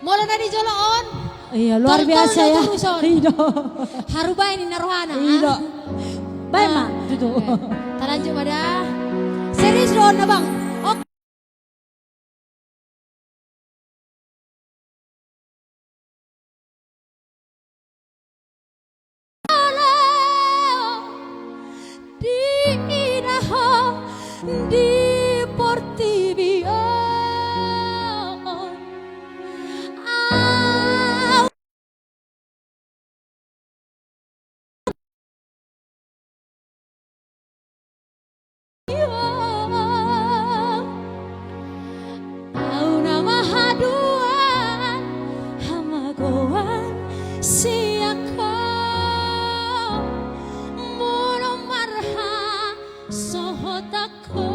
Mulai dari joloon. Iya luar biasa ya. Iya. Haruba ini naruhana. Iya. Baik mak. Itu. Kita lanjut pada serius doon na bang. Oke. Di Portibio. Au nama haduan hamagoan siaka monomarha sohotako.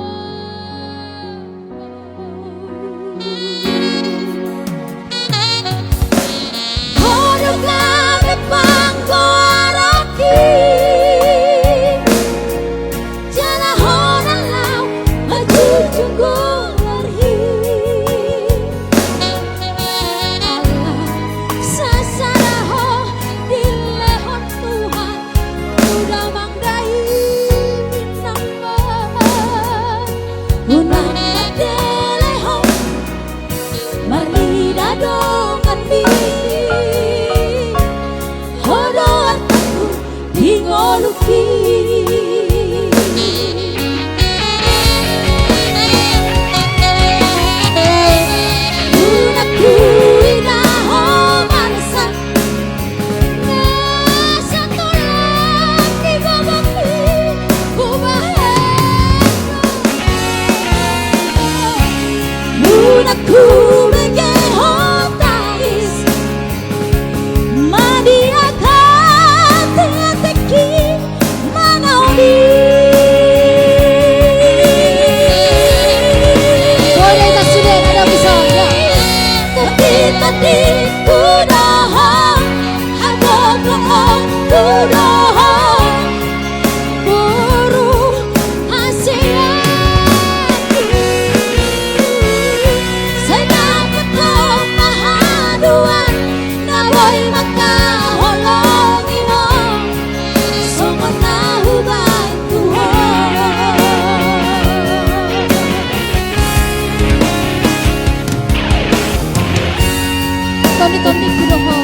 Toni kudoho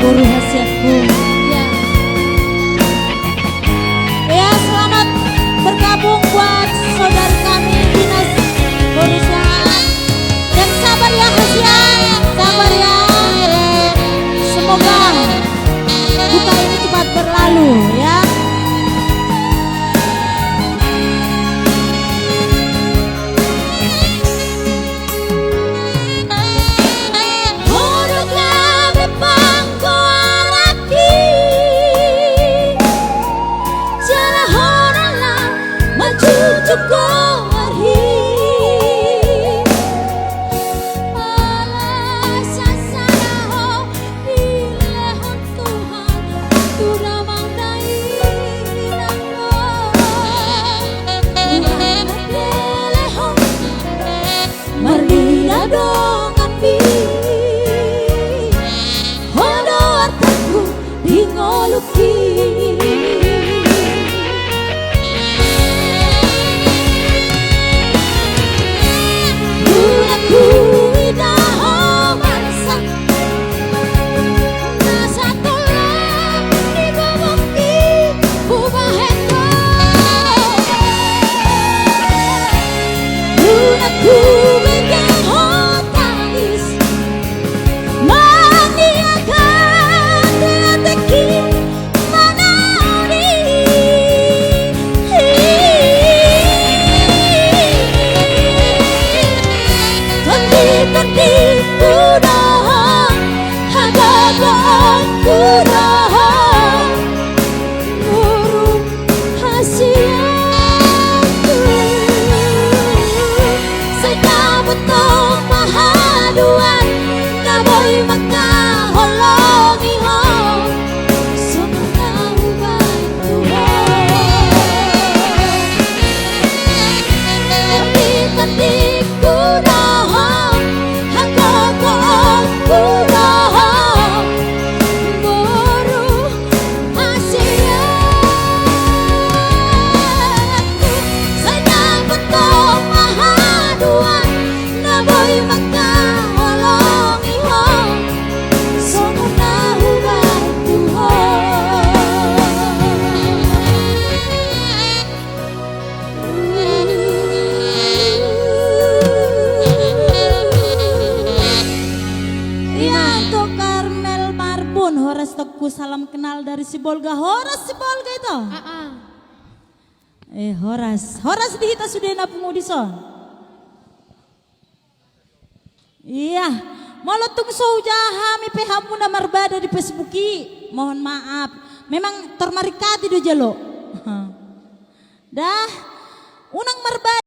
guru hasiatku ya. Ya selamat bergabung buat saudari kami dinas Borusan dan sabar ya hasiat, sabar ya. Semoga duka ini cepat berlalu ya. Pangko araki aku salam kenal dari si Bolga. Horas si Bolga itu. Horas dihita sudah na pemudison. Iya, malah tung jaha mi pehamu na marbada di Facebooki. Mohon maaf. Memang termarikati do jelo. Dah, unang marbada